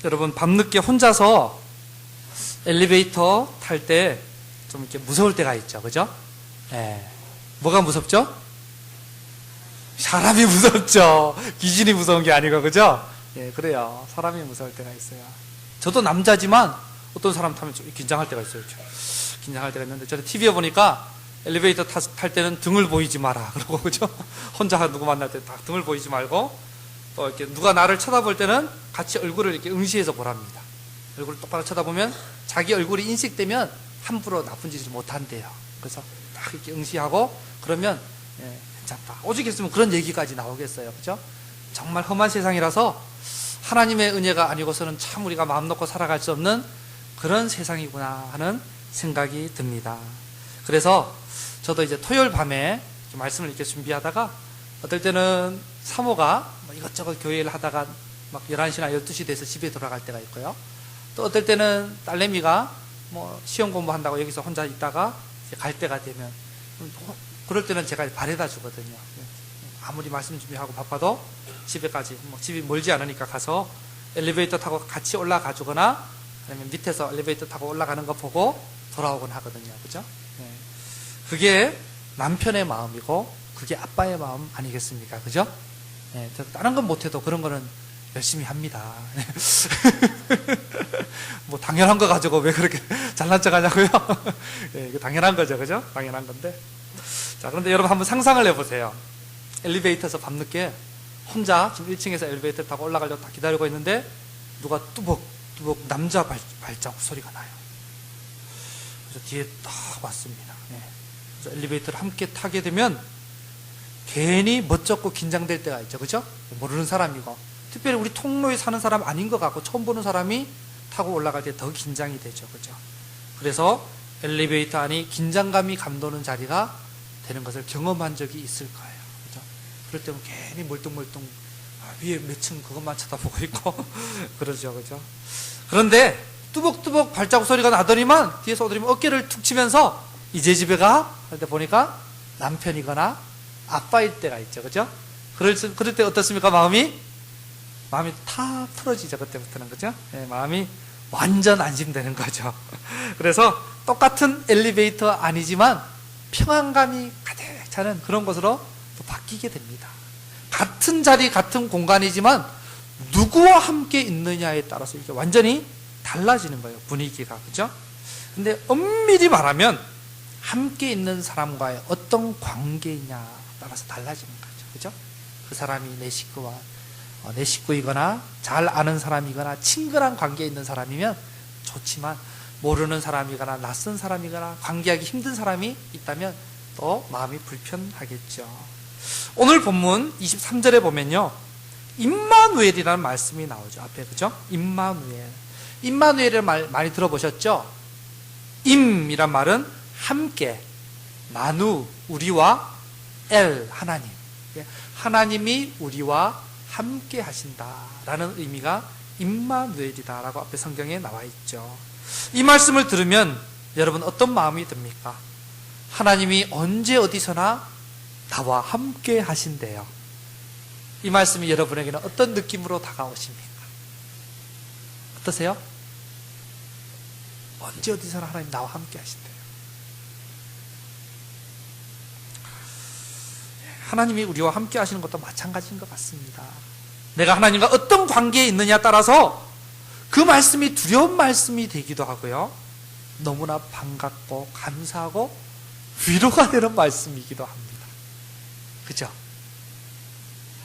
여러분, 밤늦게 혼자서 엘리베이터 탈 때 좀 이렇게 무서울 때가 있죠. 그죠? 예. 뭐가 무섭죠? 사람이 무섭죠. 귀신이 무서운 게 아니고, 그죠? 예, 그래요. 사람이 무서울 때가 있어요. 저도 남자지만 어떤 사람 타면 좀 긴장할 때가 있어요. 긴장할 때가 있는데, 저는 TV에 보니까 엘리베이터 탈 때는 등을 보이지 마라. 그러고, 그죠? 혼자 누구 만날 때 딱 등을 보이지 말고, 또 이렇게 누가 나를 쳐다볼 때는 같이 얼굴을 이렇게 응시해서 보랍니다. 얼굴을 똑바로 쳐다보면 자기 얼굴이 인식되면 함부로 나쁜 짓을 못 한대요. 그래서 딱 이렇게 응시하고 그러면 괜찮다. 오죽 했으면 그런 얘기까지 나오겠어요. 그죠? 정말 험한 세상이라서 하나님의 은혜가 아니고서는 참 우리가 마음 놓고 살아갈 수 없는 그런 세상이구나 하는 생각이 듭니다. 그래서 저도 이제 토요일 밤에 말씀을 이렇게 준비하다가 어떨 때는 사모가 이것저것 교회를 하다가 막 11시나 12시 돼서 집에 돌아갈 때가 있고요. 또 어떨 때는 딸내미가 시험 공부한다고 여기서 혼자 있다가 이제 갈 때가 되면, 그럴 때는 제가 바래다 주거든요. 아무리 말씀 준비하고 바빠도 집에까지, 집이 멀지 않으니까 가서 엘리베이터 타고 같이 올라가 주거나 아니면 밑에서 엘리베이터 타고 올라가는 거 보고 돌아오곤 하거든요. 그죠? 네. 그게 남편의 마음이고 그게 아빠의 마음 아니겠습니까? 그죠? 네. 다른 건 못해도 그런 거는 열심히 합니다. 뭐 당연한 거 가지고 왜 그렇게 잘난 척 하냐고요? 네, 이거 당연한 거죠. 그죠? 당연한 건데. 자, 그런데 여러분 한번 상상을 해보세요. 엘리베이터에서 밤늦게 혼자 지금 1층에서 엘리베이터 타고 올라가려고 딱 기다리고 있는데 누가 뚜벅뚜벅 남자 발자국 소리가 나요. 그래서 뒤에 딱 왔습니다. 네. 그래서 엘리베이터를 함께 타게 되면 괜히 멋쩍고 긴장될 때가 있죠. 그죠? 모르는 사람이고 특별히 우리 통로에 사는 사람 아닌 것 같고 처음 보는 사람이 타고 올라갈 때 더 긴장이 되죠. 그죠? 그래서 엘리베이터 안이 긴장감이 감도는 자리가 되는 것을 경험한 적이 있을 거예요. 그죠? 그럴 때는 괜히 멀뚱멀뚱 위에 몇 층 그것만 쳐다보고 있고 그러죠. 그죠? 그런데 뚜벅뚜벅 발자국 소리가 나더니만 뒤에서 오더니만 어깨를 툭 치면서 이제 집에 가? 할 때 보니까 남편이거나 아빠일 때가 있죠. 그죠? 그럴 때 어떻습니까? 마음이 탁 풀어지죠. 그때부터는. 그죠? 네, 마음이 완전 안심되는 거죠. 그래서 똑같은 엘리베이터 아니지만 평안감이 가득 차는 그런 것으로 또 바뀌게 됩니다. 같은 자리, 같은 공간이지만 누구와 함께 있느냐에 따라서 이게 완전히 달라지는 거예요. 분위기가. 그죠? 근데 엄밀히 말하면 함께 있는 사람과의 어떤 관계이냐 따라서 달라지는 거죠. 그죠? 그 사람이 내 식구이거나 잘 아는 사람이거나 친근한 관계에 있는 사람이면 좋지만 모르는 사람이거나 낯선 사람이거나 관계하기 힘든 사람이 있다면 또 마음이 불편하겠죠. 오늘 본문 23절에 보면요, 임마누엘이라는 말씀이 나오죠. 앞에. 그죠? 임마누엘. 임마누엘을 많이 들어보셨죠? 임이란 말은 함께, 마누, 우리와, 엘, 하나님. 하나님이 우리와 함께 하신다라는 의미가 임마누엘이다라고 앞에 성경에 나와 있죠. 이 말씀을 들으면 여러분 어떤 마음이 듭니까? 하나님이 언제 어디서나 나와 함께 하신대요. 이 말씀이 여러분에게는 어떤 느낌으로 다가오십니까? 어떠세요? 언제 어디서나 하나님 나와 함께 하신대요. 하나님이 우리와 함께 하시는 것도 마찬가지인 것 같습니다. 내가 하나님과 어떤 관계에 있느냐에 따라서 그 말씀이 두려운 말씀이 되기도 하고요, 너무나 반갑고 감사하고 위로가 되는 말씀이기도 합니다. 그죠?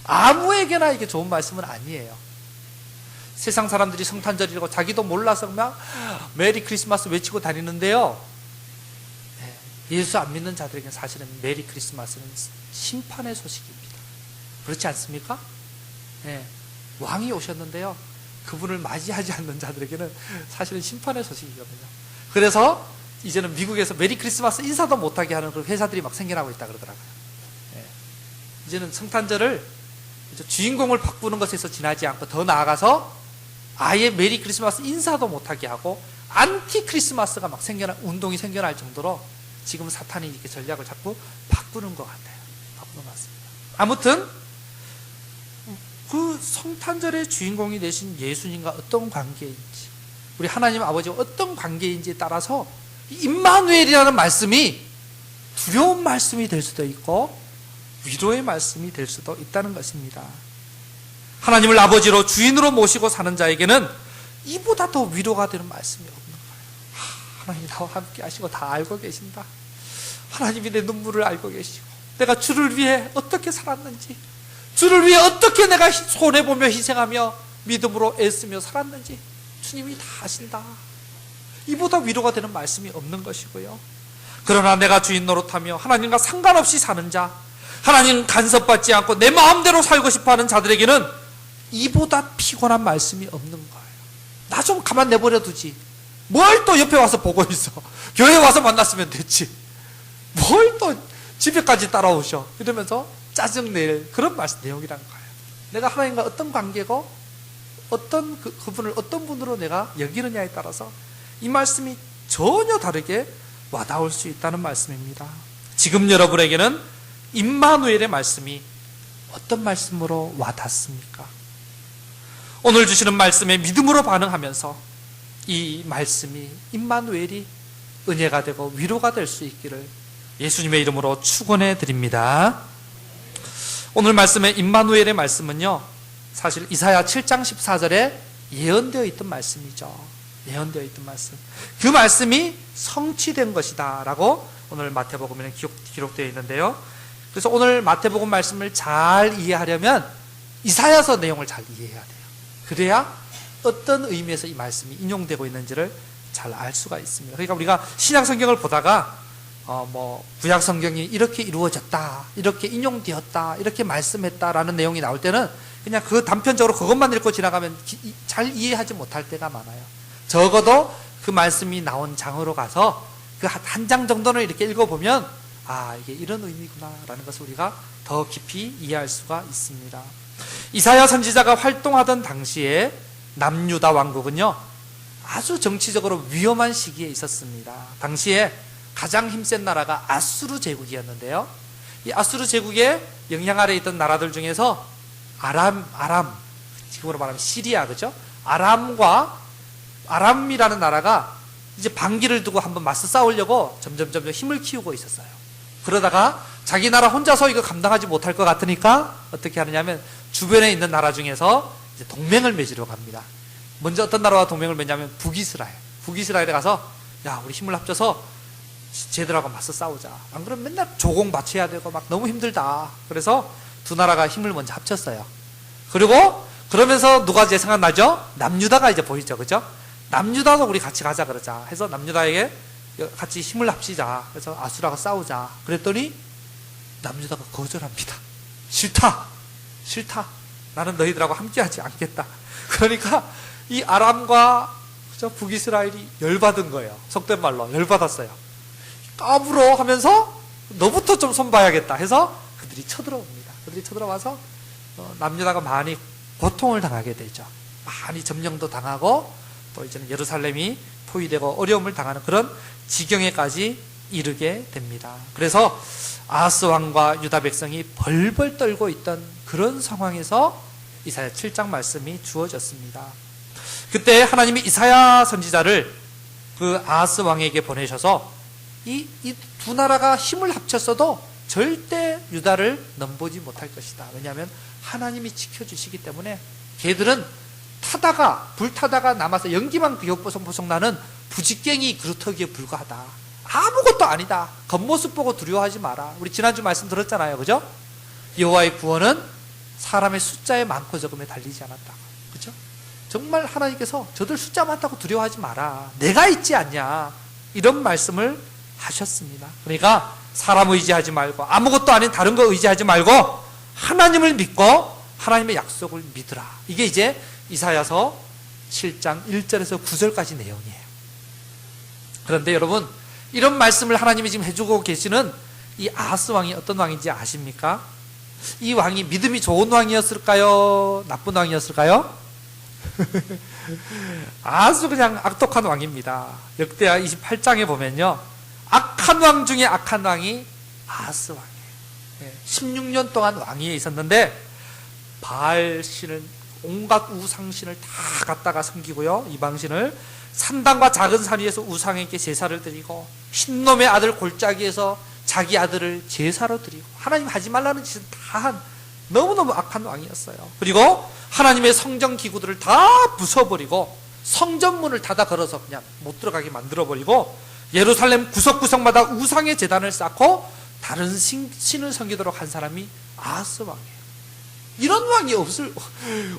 아무에게나 이게 좋은 말씀은 아니에요. 세상 사람들이 성탄절이라고 자기도 몰라서 막 메리 크리스마스 외치고 다니는데요, 예수 안 믿는 자들에게는 사실은 메리 크리스마스는 심판의 소식입니다. 그렇지 않습니까? 네. 왕이 오셨는데요, 그분을 맞이하지 않는 자들에게는 사실은 심판의 소식이거든요. 그래서 이제는 미국에서 메리 크리스마스 인사도 못하게 하는 그런 회사들이 막 생겨나고 있다 그러더라고요. 네. 이제는 성탄절을 주인공을 바꾸는 것에서 지나지 않고 더 나아가서 아예 메리 크리스마스 인사도 못하게 하고 안티 크리스마스가 막 운동이 생겨날 정도로 지금 사탄이 이렇게 전략을 자꾸 바꾸는 것 같아요. 바꾸는 것 같습니다. 아무튼 그 성탄절의 주인공이 되신 예수님과 어떤 관계인지, 우리 하나님 아버지와 어떤 관계인지에 따라서 임마누엘이라는 말씀이 두려운 말씀이 될 수도 있고 위로의 말씀이 될 수도 있다는 것입니다. 하나님을 아버지로 주인으로 모시고 사는 자에게는 이보다 더 위로가 되는 말씀이 없는 거예요. 하나님이 나와 함께 하시고 다 알고 계신다. 하나님이 내 눈물을 알고 계시고 내가 주를 위해 어떻게 살았는지, 주를 위해 어떻게 내가 손해보며 희생하며 믿음으로 애쓰며 살았는지 주님이 다 아신다. 이보다 위로가 되는 말씀이 없는 것이고요. 그러나 내가 주인 노릇하며 하나님과 상관없이 사는 자, 하나님 간섭받지 않고 내 마음대로 살고 싶어하는 자들에게는 이보다 피곤한 말씀이 없는 거예요. 나 좀 가만 내버려 두지, 뭘 또 옆에 와서 보고 있어, 교회 와서 만났으면 됐지, 뭘 또 집에까지 따라오셔, 이러면서 짜증낼 그런 말씀 내용이란 거예요. 내가 하나님과 어떤 관계고 어떤 그분을 어떤 분으로 내가 여기느냐에 따라서 이 말씀이 전혀 다르게 와닿을 수 있다는 말씀입니다. 지금 여러분에게는 임마누엘의 말씀이 어떤 말씀으로 와닿습니까? 오늘 주시는 말씀에 믿음으로 반응하면서 이 말씀이, 임마누엘이 은혜가 되고 위로가 될 수 있기를 예수님의 이름으로 축원해 드립니다. 오늘 말씀의 임마누엘의 말씀은요, 사실 이사야 7장 14절에 예언되어 있던 말씀이죠. 예언되어 있던 말씀, 그 말씀이 성취된 것이다 라고 오늘 마태복음에는 기록되어 있는데요. 그래서 오늘 마태복음 말씀을 잘 이해하려면 이사야서 내용을 잘 이해해야 돼요. 그래야 어떤 의미에서 이 말씀이 인용되고 있는지를 잘 알 수가 있습니다. 그러니까 우리가 신약 성경을 보다가 구약 성경이 이렇게 이루어졌다, 이렇게 인용되었다, 이렇게 말씀했다라는 내용이 나올 때는 그냥 그 단편적으로 그것만 읽고 지나가면 잘 이해하지 못할 때가 많아요. 적어도 그 말씀이 나온 장으로 가서 그 한 장 정도는 이렇게 읽어보면 이게 이런 의미구나 라는 것을 우리가 더 깊이 이해할 수가 있습니다. 이사야 선지자가 활동하던 당시에 남유다 왕국은요, 아주 정치적으로 위험한 시기에 있었습니다. 당시에 가장 힘센 나라가 아수르 제국이었는데요, 이 아수르 제국의 영향 아래 있던 나라들 중에서 아람, 지금으로 말하면 시리아, 그죠? 아람이라는 나라가 이제 반기를 두고 한번 맞서 싸우려고 점점 힘을 키우고 있었어요. 그러다가 자기 나라 혼자서 이거 감당하지 못할 것 같으니까 어떻게 하느냐면 주변에 있는 나라 중에서 이제 동맹을 맺으려고 합니다. 먼저 어떤 나라와 동맹을 맺냐면 북이스라엘에 가서, 야, 우리 힘을 합쳐서 쟤들하고 맞서 싸우자. 안 그러면 맨날 조공 바쳐야 되고 막 너무 힘들다. 그래서 두 나라가 힘을 먼저 합쳤어요. 그리고 그러면서 누가 이제 생각나죠? 남유다가 이제 보이죠, 그죠? 남유다도 우리 같이 가자 그러자 해서 남유다에게 같이 힘을 합치자. 그래서 아수라가 싸우자. 그랬더니 남유다가 거절합니다. 싫다. 나는 너희들하고 함께하지 않겠다. 그러니까 이 아람과 북이스라엘이 열받은 거예요. 속된 말로 열받았어요. 까불어 하면서 너부터 좀 손봐야겠다 해서 그들이 쳐들어옵니다. 그들이 쳐들어와서 남유다가 많이 고통을 당하게 되죠. 많이 점령도 당하고 또 이제는 예루살렘이 포위되고 어려움을 당하는 그런 지경에까지 이르게 됩니다. 그래서 아하스 왕과 유다 백성이 벌벌 떨고 있던 그런 상황에서 이사야 7장 말씀이 주어졌습니다. 그때 하나님이 이사야 선지자를 그 아하스 왕에게 보내셔서 이 두 나라가 힘을 합쳤어도 절대 유다를 넘보지 못할 것이다. 왜냐하면 하나님이 지켜주시기 때문에 걔들은 불타다가 남아서 연기만 보송보송 나는 부직갱이 그루터기에 불과하다. 아무것도 아니다. 겉모습 보고 두려워하지 마라. 우리 지난주 말씀 들었잖아요, 그죠? 여호와의 구원은 사람의 숫자의 많고 적음에 달리지 않았다, 그죠? 정말 하나님께서 저들 숫자 많다고 두려워하지 마라. 내가 있지 않냐, 이런 말씀을 하셨습니다. 그러니까 사람 의지하지 말고 아무것도 아닌 다른 거 의지하지 말고 하나님을 믿고 하나님의 약속을 믿으라. 이게 이제 이사야서 7장 1절에서 9절까지 내용이에요. 그런데 여러분, 이런 말씀을 하나님이 지금 해주고 계시는 이 아하스 왕이 어떤 왕인지 아십니까? 이 왕이 믿음이 좋은 왕이었을까요? 나쁜 왕이었을까요? 아주 그냥 악독한 왕입니다. 역대하 28장에 보면요, 악한 왕 중에 악한 왕이 아하스 왕이에요. 16년 동안 왕위에 있었는데 바알 신을, 온갖 우상신을 다 갖다가 섬기고요. 이방신을 산당과 작은 산 위에서 우상에게 제사를 드리고, 흰놈의 아들 골짜기에서 자기 아들을 제사로 드리고, 하나님 하지 말라는 짓은 다 한 너무너무 악한 왕이었어요. 그리고 하나님의 성전 기구들을 다 부숴버리고 성전문을 닫아 걸어서 그냥 못 들어가게 만들어버리고, 예루살렘 구석구석마다 우상의 제단을 쌓고 다른 신을 섬기도록 한 사람이 아하스 왕이에요. 이런 왕이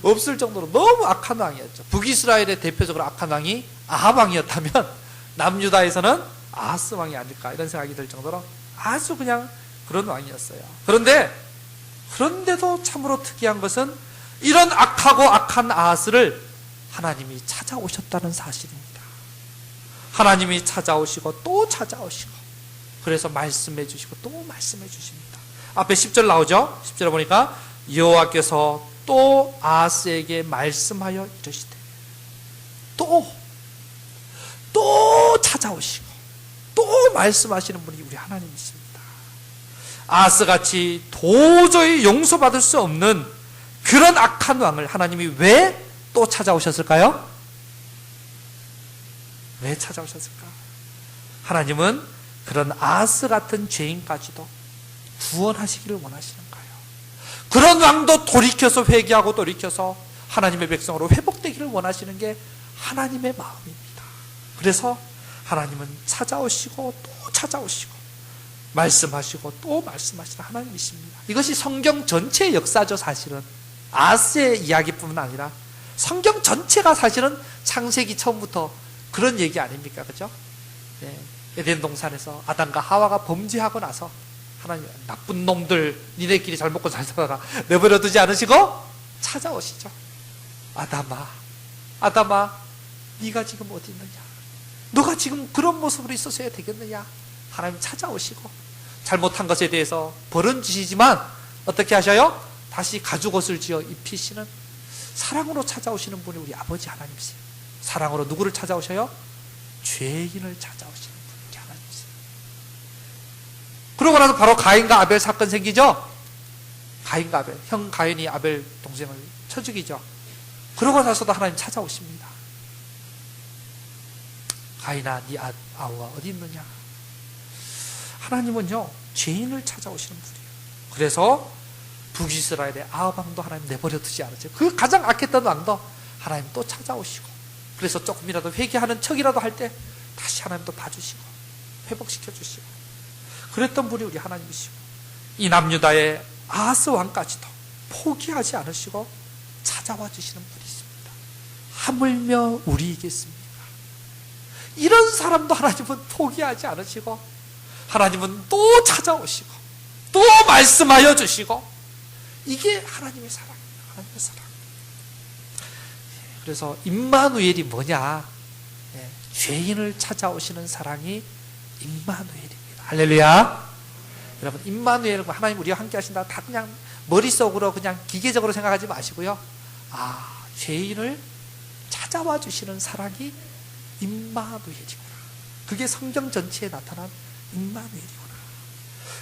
없을 정도로 너무 악한 왕이었죠. 북이스라엘의 대표적으로 악한 왕이 아합 왕이었다면 남유다에서는 아하스 왕이 아닐까, 이런 생각이 들 정도로 아주 그냥 그런 왕이었어요. 그런데도 참으로 특이한 것은 이런 악하고 악한 아하스를 하나님이 찾아오셨다는 사실입니다. 하나님이 찾아오시고 또 찾아오시고, 그래서 말씀해 주시고 또 말씀해 주십니다. 앞에 10절 나오죠? 10절에 보니까 여호와께서 또 아하스에게 말씀하여 이르시되, 또 찾아오시고 또 말씀하시는 분이 우리 하나님이십니다. 아하스같이 도저히 용서받을 수 없는 그런 악한 왕을 하나님이 왜 또 찾아오셨을까요? 왜 찾아오셨을까? 하나님은 그런 아하스 같은 죄인까지도 구원하시기를 원하시는 거예요. 그런 왕도 돌이켜서 회개하고 돌이켜서 하나님의 백성으로 회복되기를 원하시는 게 하나님의 마음입니다. 그래서 하나님은 찾아오시고 또 찾아오시고 말씀하시고 또 말씀하시는 하나님이십니다. 이것이 성경 전체의 역사죠. 사실은 아하스의 이야기뿐만 아니라 성경 전체가 사실은 창세기 처음부터 그런 얘기 아닙니까? 그죠? 네. 에덴 동산에서 아담과 하와가 범죄하고 나서 하나님, 나쁜 놈들, 니네끼리 잘 먹고 잘 살아라, 내버려 두지 않으시고 찾아오시죠. 아담아, 네가 지금 어디 있느냐? 너가 지금 그런 모습으로 있었어야 되겠느냐? 하나님 찾아오시고, 잘못한 것에 대해서 벌은 주시지만 어떻게 하셔요? 다시 가죽옷을 지어 입히시는, 사랑으로 찾아오시는 분이 우리 아버지 하나님이세요. 사랑으로 누구를 찾아오셔요? 죄인을 찾아오시는 분이 하나님이세요. 그러고 나서 바로 가인과 아벨 사건 생기죠? 가인과 아벨, 형 가인이 아벨 동생을 쳐 죽이죠. 그러고 나서도 하나님 찾아오십니다. 가인아, 네 아우가 어디 있느냐? 하나님은요, 죄인을 찾아오시는 분이에요. 그래서 북이스라엘의 아합 왕도 하나님 내버려 두지 않으세요. 그 가장 악했던 왕도 하나님 또 찾아오시고, 그래서 조금이라도 회개하는 척이라도 할 때 다시 하나님 또 봐주시고 회복시켜 주시고, 그랬던 분이 우리 하나님이시고, 이 남유다의 아하스 왕까지도 포기하지 않으시고 찾아와 주시는 분이 있습니다. 하물며 우리이겠습니까? 이런 사람도 하나님은 포기하지 않으시고, 하나님은 또 찾아오시고 또 말씀하여 주시고, 이게 하나님의 사랑입니다. 하나님의 사랑. 그래서 임마누엘이 뭐냐? 죄인을 찾아오시는 사랑이 임마누엘입니다. 할렐루야. 여러분, 임마누엘과 하나님 우리와 함께 하신다, 다 그냥 머릿속으로 그냥 기계적으로 생각하지 마시고요. 죄인을 찾아와 주시는 사랑이 임마누엘이구나. 그게 성경 전체에 나타난 임마누엘이구나.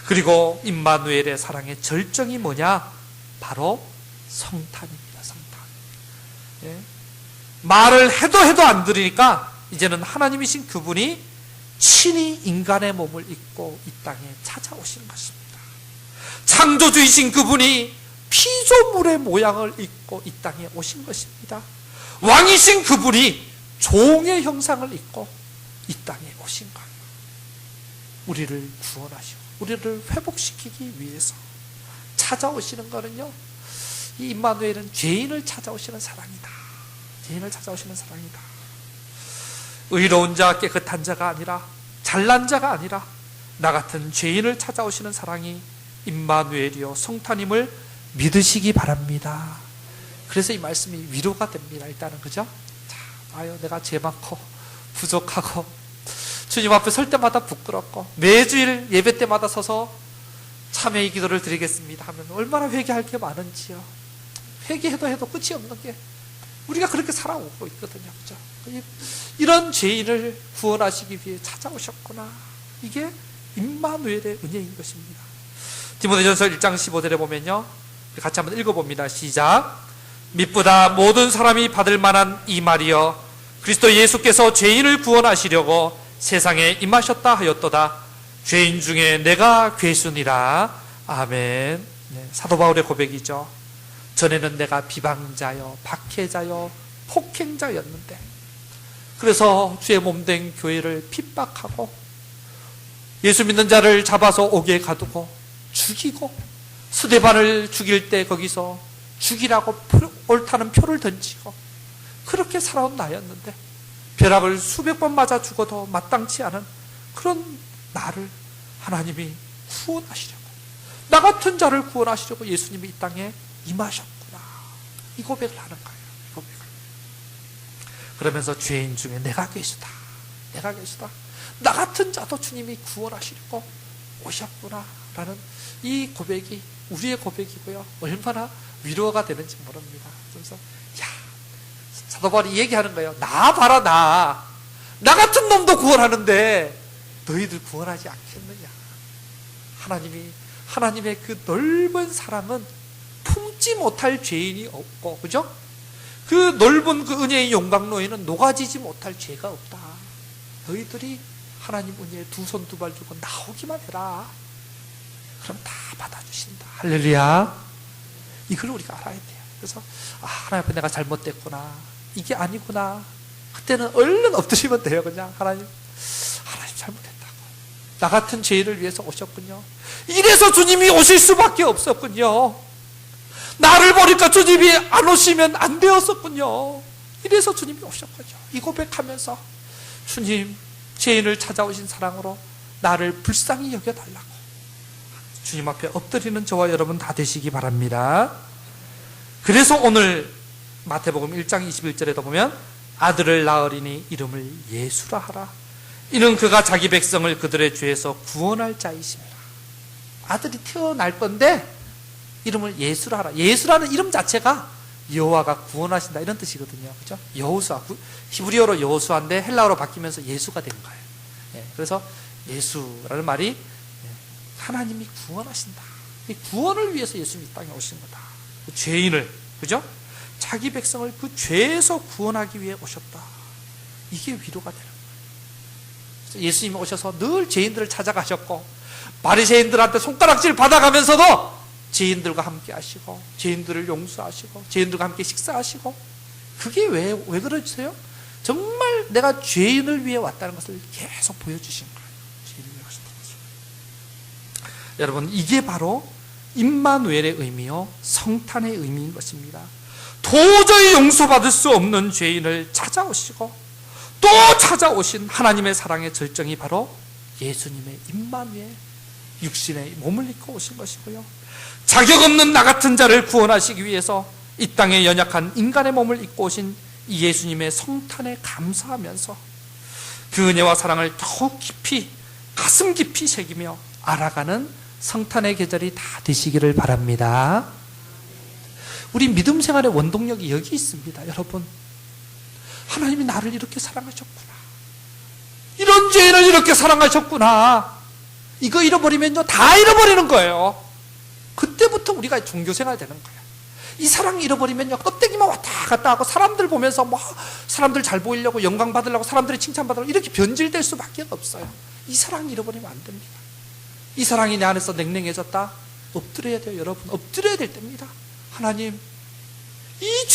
그리고 임마누엘의 사랑의 절정이 뭐냐? 바로 성탄입니다. 성탄. 말을 해도 안 들으니까 이제는 하나님이신 그분이 친히 인간의 몸을 입고 이 땅에 찾아오시는 것입니다. 창조주이신 그분이 피조물의 모양을 입고 이 땅에 오신 것입니다. 왕이신 그분이 종의 형상을 입고 이 땅에 오신 거예요. 우리를 구원하시고 우리를 회복시키기 위해서 찾아오시는 거는요, 이 임마누엘은 죄인을 찾아오시는 사랑이다. 죄인을 찾아오시는 사랑이다. 의로운 자, 깨끗한 자가 아니라, 잘난 자가 아니라 나 같은 죄인을 찾아오시는 사랑이 임마누엘이요 성탄임을 믿으시기 바랍니다. 그래서 이 말씀이 위로가 됩니다. 일단은, 그죠? 내가 죄 많고 부족하고 주님 앞에 설 때마다 부끄럽고 매주일 예배 때마다 서서 참회의 기도를 드리겠습니다 하면 얼마나 회개할 게 많은지요. 회개해도 끝이 없는 게 우리가 그렇게 살아오고 있거든요. 그죠? 이런 죄인을 구원하시기 위해 찾아오셨구나. 이게 임마누엘의 은혜인 것입니다. 디모데전서 1장 15절에 보면요, 같이 한번 읽어봅니다. 시작. 미쁘다 모든 사람이 받을 만한 이 말이여 그리스도 예수께서 죄인을 구원하시려고 세상에 임하셨다 하였도다. 죄인 중에 내가 괴순이라. 아멘. 네, 사도 바울의 고백이죠. 전에는 내가 비방자요 박해자요 폭행자였는데 그래서 주의 몸된 교회를 핍박하고 예수 믿는 자를 잡아서 옥에 가두고 죽이고 스데반을 죽일 때 거기서 죽이라고 옳다는 표를 던지고 그렇게 살아온 나였는데 벼락을 수백 번 맞아 죽어도 마땅치 않은 그런 나를 하나님이 구원하시려고 나 같은 자를 구원하시려고 예수님이 이 땅에 임하셨구나. 이 고백을 하는 거예요. 이 고백을. 그러면서 죄인 중에 내가 계시다. 내가 계시다. 나 같은 자도 주님이 구원하시려고 오셨구나 라는 이 고백이 우리의 고백이고요. 얼마나 위로가 되는지 모릅니다. 그래서 사도 바울이 얘기하는 거예요. 나 봐라 나 같은 놈도 구원하는데 너희들 구원하지 않겠느냐. 하나님의 그 넓은 사랑은 품지 못할 죄인이 없고, 그죠? 그 넓은 그 은혜의 용광로에는 녹아지지 못할 죄가 없다. 너희들이 하나님 은혜에 두 손 두 발 들고 나오기만 해라. 그럼 다 받아주신다. 할렐루야. 이걸 우리가 알아야 돼요. 그래서 하나님 앞에 내가 잘못됐구나. 이게 아니구나. 그때는 얼른 엎드리면 돼요. 그냥 하나님 잘못했다고. 나 같은 죄인을 위해서 오셨군요. 이래서 주님이 오실 수밖에 없었군요. 나를 보니까 주님이 안 오시면 안 되었었군요. 이래서 주님이 오셨군요. 이 고백하면서 주님 죄인을 찾아오신 사랑으로 나를 불쌍히 여겨달라고 주님 앞에 엎드리는 저와 여러분 다 되시기 바랍니다. 그래서 오늘 마태복음 1장 21절에도 보면 아들을 낳으리니 이름을 예수라 하라. 이는 그가 자기 백성을 그들의 죄에서 구원할 자이십니다. 아들이 태어날 건데 이름을 예수라 하라. 예수라는 이름 자체가 여호와가 구원하신다 이런 뜻이거든요. 그렇죠? 여호수아, 히브리어로 여호수아인데 헬라어로 바뀌면서 예수가 된 거예요. 그래서 예수라는 말이 하나님이 구원하신다. 이 구원을 위해서 예수님이 이 땅에 오신 거다. 그 죄인을, 그죠? 자기 백성을 그 죄에서 구원하기 위해 오셨다. 이게 위로가 되는 거예요. 예수님이 오셔서 늘 죄인들을 찾아가셨고 바리새인들한테 손가락질 받아가면서도 죄인들과 함께 하시고 죄인들을 용서하시고 죄인들과 함께 식사하시고 그게 왜 그러세요? 정말 내가 죄인을 위해 왔다는 것을 계속 보여주신 거예요. 죄인을 위해 왔다는 것을. 여러분 이게 바로 임마누엘의 의미요 성탄의 의미인 것입니다. 도저히 용서받을 수 없는 죄인을 찾아오시고 또 찾아오신 하나님의 사랑의 절정이 바로 예수님의 임마누엘 육신의 몸을 입고 오신 것이고요. 자격 없는 나 같은 자를 구원하시기 위해서 이 땅에 연약한 인간의 몸을 입고 오신 이 예수님의 성탄에 감사하면서 그 은혜와 사랑을 더욱 깊이 가슴 깊이 새기며 알아가는 성탄의 계절이 다 되시기를 바랍니다. 우리 믿음 생활의 원동력이 여기 있습니다. 여러분 하나님이 나를 이렇게 사랑하셨구나. 이런 죄인을 이렇게 사랑하셨구나. 이거 잃어버리면요 다 잃어버리는 거예요. 그때부터 우리가 종교생활 되는 거예요. 이 사랑 잃어버리면요 껍데기만 왔다 갔다 하고 사람들 보면서 뭐 사람들 잘 보이려고 영광 받으려고 사람들의 칭찬받으려고 이렇게 변질될 수밖에 없어요. 이 사랑 잃어버리면 안 됩니다. 이 사랑이 내 안에서 냉랭해졌다? 엎드려야 돼요. 여러분 엎드려야 될 때입니다. 하나님 이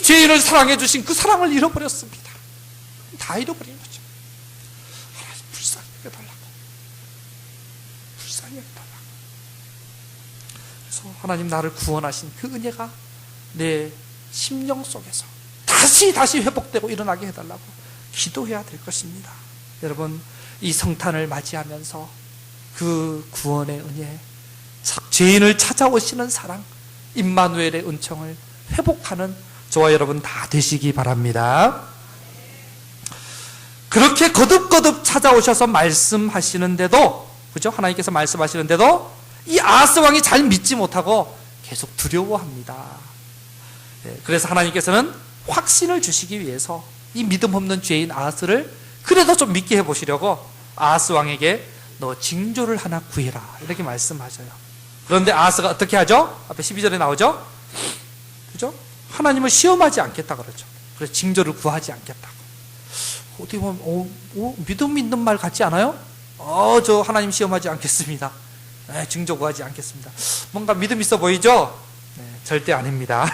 죄인을 사랑해 주신 그 사랑을 잃어버렸습니다. 다 잃어버린 거죠. 하나님 불쌍히 여겨달라고. 불쌍히 여겨달라고. 그래서 하나님 나를 구원하신 그 은혜가 내 심령 속에서 다시 회복되고 일어나게 해달라고 기도해야 될 것입니다. 여러분 이 성탄을 맞이하면서 그 구원의 은혜, 죄인을 찾아오시는 사랑, 임마누엘의 은총을 회복하는 저와 여러분 다 되시기 바랍니다. 그렇게 거듭거듭 찾아오셔서 말씀하시는데도, 그죠? 하나님께서 말씀하시는데도 이 아하스 왕이 잘 믿지 못하고 계속 두려워합니다. 그래서 하나님께서는 확신을 주시기 위해서 이 믿음 없는 죄인 아하스를 그래도 좀 믿게 해보시려고 아하스 왕에게 너 징조를 하나 구해라 이렇게 말씀하셔요. 그런데 아하스가 어떻게 하죠? 앞에 12절에 나오죠? 그죠? 하나님을 시험하지 않겠다 그러죠. 그래서 징조를 구하지 않겠다고. 어떻게 보면 믿음 있는 말 같지 않아요? 저 하나님 시험하지 않겠습니다. 네, 징조 구하지 않겠습니다. 뭔가 믿음 있어 보이죠? 네, 절대 아닙니다.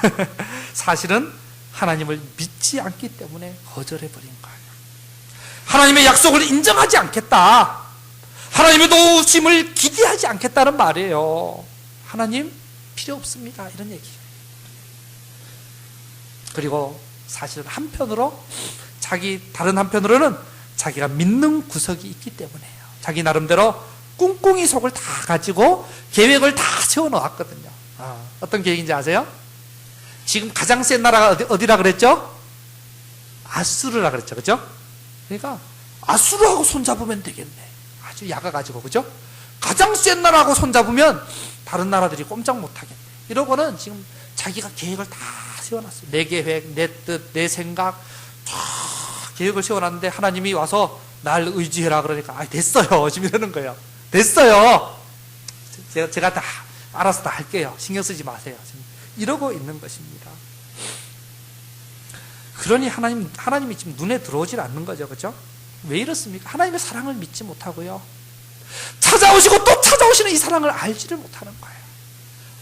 사실은 하나님을 믿지 않기 때문에 거절해버린 거예요. 하나님의 약속을 인정하지 않겠다. 하나님의 도우심을 기대하지 않겠다는 말이에요. 하나님 필요 없습니다. 이런 얘기예요. 그리고 사실은 다른 한편으로는 자기가 믿는 구석이 있기 때문에요. 자기 나름대로 꿍꿍이 속을 다 가지고 계획을 다 세워놓았거든요. 어떤 계획인지 아세요? 지금 가장 센 나라가 어디라 그랬죠? 아수르라 그랬죠. 그죠? 그러니까 아수르하고 손잡으면 되겠네. 아주 야가가지고, 그죠? 가장 센 나라하고 손잡으면 다른 나라들이 꼼짝 못하겠네. 이러고는 지금 자기가 계획을 다 세워놨어요. 내 계획, 내 뜻, 내 생각 다 계획을 세워놨는데 하나님이 와서 날 의지해라 그러니까 됐어요. 지금 이러는 거예요. 됐어요. 제가 다 알아서 다 할게요. 신경 쓰지 마세요. 지금 이러고 있는 것입니다. 그러니 하나님이 지금 눈에 들어오질 않는 거죠. 그죠? 왜 이렇습니까? 하나님의 사랑을 믿지 못하고요. 찾아오시고 또 찾아오시는 이 사랑을 알지를 못하는 거예요.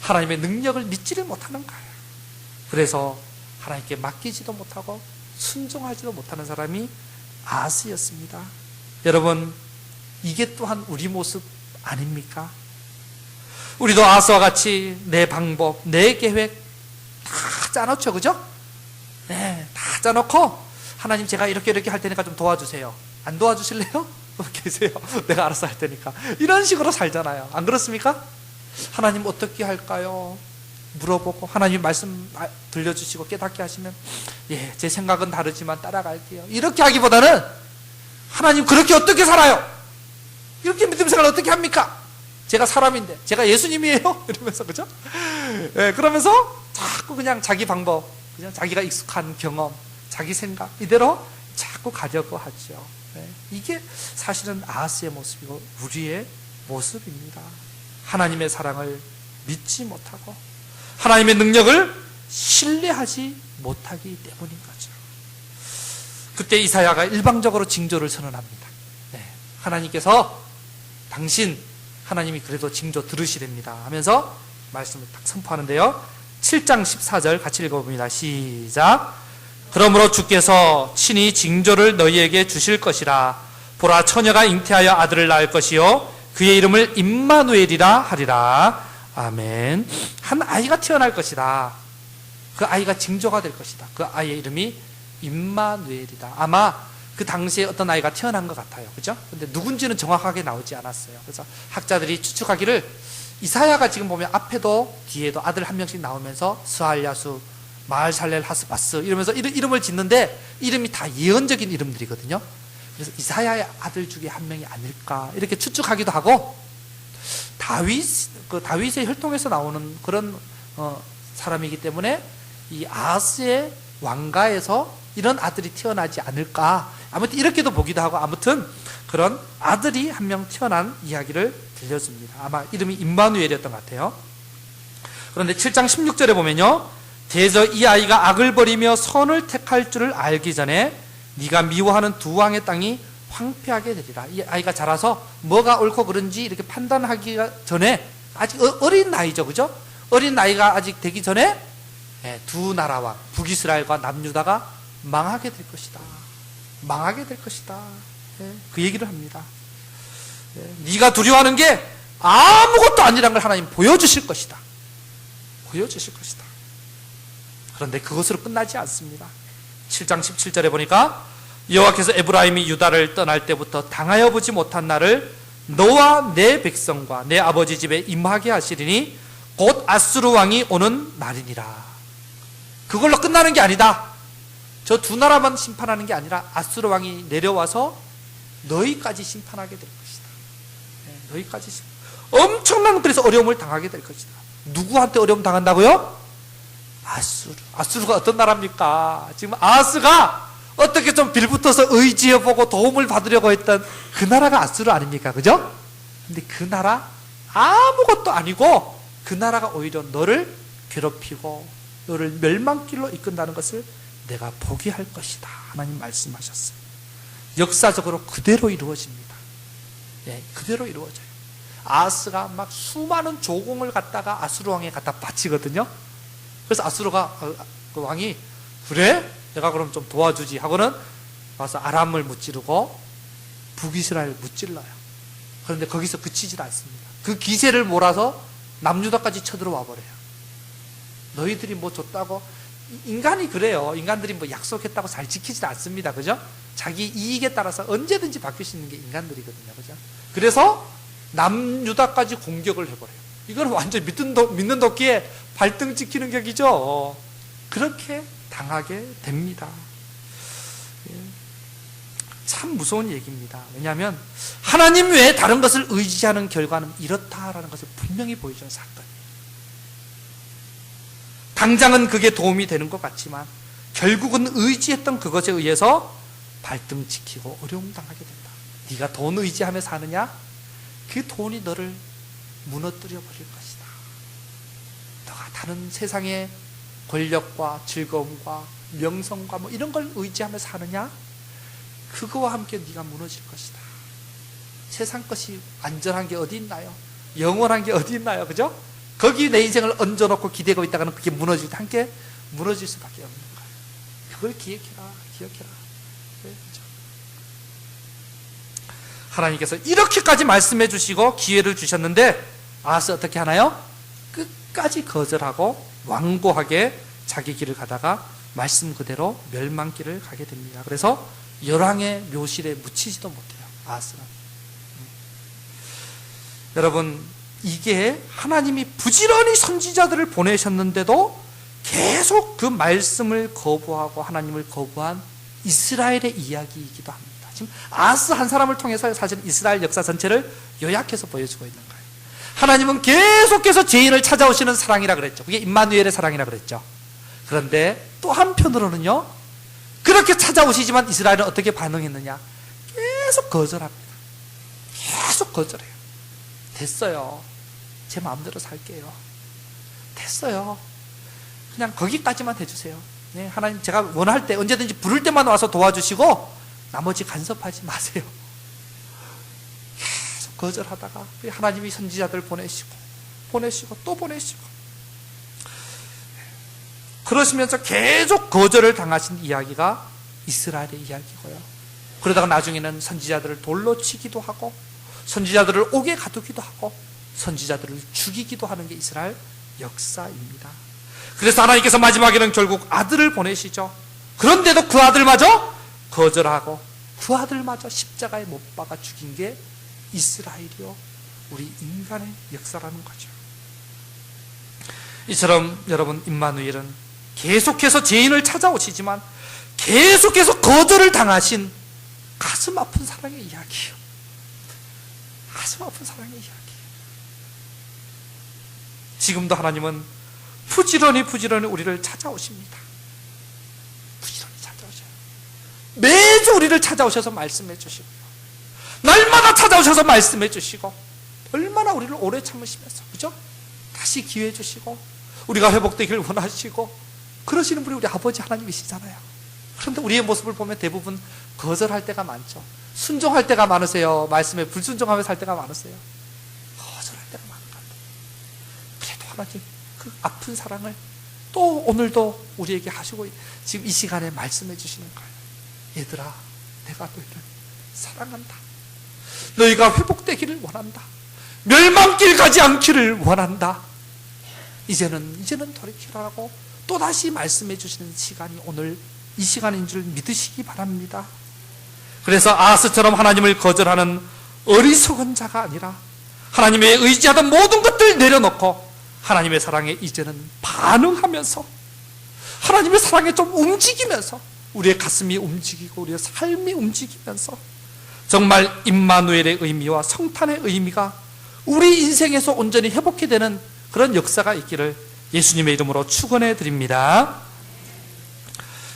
하나님의 능력을 믿지를 못하는 거예요. 그래서 하나님께 맡기지도 못하고 순종하지도 못하는 사람이 아하스였습니다. 여러분, 이게 또한 우리 모습 아닙니까? 우리도 아하스와 같이 내 방법, 내 계획 다 짜놓죠. 그죠? 네, 다 짜놓고 하나님 제가 이렇게 할 테니까 좀 도와주세요. 안 도와주실래요? 계세요. 내가 알아서 할 테니까. 이런 식으로 살잖아요. 안 그렇습니까? 하나님 어떻게 할까요? 물어보고 하나님 말씀 들려주시고 깨닫게 하시면 제 생각은 다르지만 따라갈게요. 이렇게 하기보다는 하나님 그렇게 어떻게 살아요? 이렇게 믿음 생활 어떻게 합니까? 제가 사람인데 제가 예수님이에요? 이러면서, 그죠? 그러면서 자꾸 그냥 자기 방법, 그냥 자기가 익숙한 경험, 자기 생각 이대로 자꾸 가려고 하죠. 이게 사실은 아하스의 모습이고 우리의 모습입니다. 하나님의 사랑을 믿지 못하고 하나님의 능력을 신뢰하지 못하기 때문인 거죠. 그때 이사야가 일방적으로 징조를 선언합니다. 하나님께서 하나님이 그래도 징조 들으시렵니다 하면서 말씀을 딱 선포하는데요. 7장 14절 같이 읽어봅니다. 시작. 그러므로 주께서 친히 징조를 너희에게 주실 것이라. 보라, 처녀가 잉태하여 아들을 낳을 것이요 그의 이름을 임마누엘이라 하리라. 아멘. 한 아이가 태어날 것이다. 그 아이가 징조가 될 것이다. 그 아이의 이름이 임마누엘이다. 아마 그 당시에 어떤 아이가 태어난 것 같아요. 그죠? 근데 누군지는 정확하게 나오지 않았어요. 그래서 학자들이 추측하기를 이사야가 지금 보면 앞에도 뒤에도 아들 한 명씩 나오면서 스알야수, 마알살렐 하스바스 이러면서 이름을 짓는데 이름이 다 예언적인 이름들이거든요. 그래서 이사야의 아들 중에 한 명이 아닐까 이렇게 추측하기도 하고, 다윗의 혈통에서 나오는 그런 사람이기 때문에 이 아하스의 왕가에서 이런 아들이 태어나지 않을까, 아무튼 이렇게도 보기도 하고, 아무튼 그런 아들이 한 명 태어난 이야기를 들려줍니다. 아마 이름이 임마누엘이었던 것 같아요. 그런데 7장 16절에 보면요, 대저 이 아이가 악을 버리며 선을 택할 줄을 알기 전에 네가 미워하는 두 왕의 땅이 황폐하게 되리라. 이 아이가 자라서 뭐가 옳고 그른지 이렇게 판단하기 전에, 아직 어린 나이죠, 그죠? 어린 나이가 아직 되기 전에 두 나라와 북이스라엘과 남유다가 망하게 될 것이다. 망하게 될 것이다. 그 얘기를 합니다. 네가 두려워하는 게 아무것도 아니라는 걸 하나님 보여주실 것이다. 보여주실 것이다. 그런데 그것으로 끝나지 않습니다. 7장 17절에 보니까 여호와께서 에브라임이 유다를 떠날 때부터 당하여 보지 못한 날을 너와 내 백성과 내 아버지 집에 임하게 하시리니 곧 아수르 왕이 오는 날이니라. 그걸로 끝나는 게 아니다. 저 두 나라만 심판하는 게 아니라 아수르 왕이 내려와서 너희까지 심판하게 될 것이다. 너희까지 엄청난, 그래서 어려움을 당하게 될 것이다. 누구한테 어려움 당한다고요? 아수르가 어떤 나라입니까? 지금 아하스가 어떻게 좀 빌붙어서 의지해보고 도움을 받으려고 했던 그 나라가 아수르 아닙니까? 그죠? 근데 그 나라 아무것도 아니고 그 나라가 오히려 너를 괴롭히고 너를 멸망길로 이끈다는 것을 내가 보게 할 것이다. 하나님 말씀하셨어요. 역사적으로 그대로 이루어집니다. 예, 그대로 이루어져요. 아하스가 막 수많은 조공을 갖다가 아수르 왕에 갖다 바치거든요. 그래서 아수르가 그 왕이 그래? 내가 그럼 좀 도와주지 하고는 와서 아람을 무찌르고 북이스라엘을 무찔러요. 그런데 거기서 그치질 않습니다. 그 기세를 몰아서 남유다까지 쳐들어와 버려요. 너희들이 뭐 줬다고. 인간이 그래요. 인간들이 뭐 약속했다고 잘 지키질 않습니다. 그죠? 자기 이익에 따라서 언제든지 바뀔 수 있는 게 인간들이거든요. 그죠? 그래서 남유다까지 공격을 해버려요. 이건 완전 믿는 도끼에 발등 찍히는 격이죠. 그렇게 당하게 됩니다. 참 무서운 얘기입니다. 왜냐하면 하나님 외에 다른 것을 의지하는 결과는 이렇다라는 것을 분명히 보여주는 사건이에요. 당장은 그게 도움이 되는 것 같지만 결국은 의지했던 그것에 의해서 발등 지키고 어려움 당하게 된다. 네가 돈 의지하며 사느냐? 그 돈이 너를 무너뜨려 버릴 것이다. 너가 다른 세상의 권력과 즐거움과 명성과 뭐 이런 걸 의지하며 사느냐? 그거와 함께 네가 무너질 것이다. 세상 것이 안전한 게 어디 있나요? 영원한 게 어디 있나요? 그죠? 거기 내 인생을 얹어놓고 기대고 있다가는 그게 무너질 때 함께 무너질 수밖에 없는 거예요. 그걸 기억해라. 네, 그렇죠? 하나님께서 이렇게까지 말씀해 주시고 기회를 주셨는데 아하스 어떻게 하나요? 끝까지 거절하고 완고하게 자기 길을 가다가 말씀 그대로 멸망길을 가게 됩니다. 그래서 열왕의 묘실에 묻히지도 못해요. 아하스는. 여러분, 이게 하나님이 부지런히 선지자들을 보내셨는데도 계속 그 말씀을 거부하고 하나님을 거부한 이스라엘의 이야기이기도 합니다. 지금 아하스 한 사람을 통해서 사실 이스라엘 역사 전체를 요약해서 보여주고 있는 거예요. 하나님은 계속해서 죄인을 찾아오시는 사랑이라 그랬죠. 그게 임마누엘의 사랑이라 그랬죠. 그런데 또 한편으로는요, 그렇게 찾아오시지만 이스라엘은 어떻게 반응했느냐? 계속 거절합니다. 계속 거절해요. 됐어요. 제 마음대로 살게요. 됐어요. 그냥 거기까지만 해주세요. 네, 하나님 제가 원할 때 언제든지 부를 때만 와서 도와주시고 나머지 간섭하지 마세요. 계속 거절하다가 하나님이 선지자들 보내시고 또 보내시고 그러시면서 계속 거절을 당하신 이야기가 이스라엘의 이야기고요. 그러다가 나중에는 선지자들을 돌로 치기도 하고 선지자들을 옥에 가두기도 하고 선지자들을 죽이기도 하는 게 이스라엘 역사입니다. 그래서 하나님께서 마지막에는 결국 아들을 보내시죠. 그런데도 그 아들마저 거절하고 그 아들마저 십자가에 못 박아 죽인 게 이스라엘이요, 우리 인간의 역사라는 거죠. 이처럼 여러분, 임마누엘은 계속해서 죄인을 찾아오시지만 계속해서 거절을 당하신 가슴 아픈 사랑의 이야기예요. 가슴 아픈 사랑의 이야기. 지금도 하나님은 부지런히 우리를 찾아오십니다. 부지런히 찾아오셔요. 매주 우리를 찾아오셔서 말씀해 주시고요. 날마다 찾아오셔서 말씀해 주시고 얼마나 우리를 오래 참으시면서, 그죠? 다시 기회 주시고 우리가 회복되기를 원하시고 그러시는 분이 우리 아버지 하나님이시잖아요. 그런데 우리의 모습을 보면 대부분 거절할 때가 많죠. 순종할 때가 많으세요? 말씀에 불순종하며 살 때가 많으세요? 거절할 때가 많은 것 같아요. 그래도 하나님 그 아픈 사랑을 또 오늘도 우리에게 하시고 지금 이 시간에 말씀해 주시는 거예요. 얘들아, 내가 너희를 사랑한다. 너희가 회복되기를 원한다. 멸망길 가지 않기를 원한다. 이제는 돌이키라고 또다시 말씀해 주시는 시간이 오늘 이 시간인 줄 믿으시기 바랍니다. 그래서 아하스처럼 하나님을 거절하는 어리석은 자가 아니라 하나님의 의지하던 모든 것들 내려놓고 하나님의 사랑에 이제는 반응하면서 하나님의 사랑에 좀 움직이면서 우리의 가슴이 움직이고 우리의 삶이 움직이면서 정말 임마누엘의 의미와 성탄의 의미가 우리 인생에서 온전히 회복이 되는 그런 역사가 있기를 예수님의 이름으로 축원해 드립니다.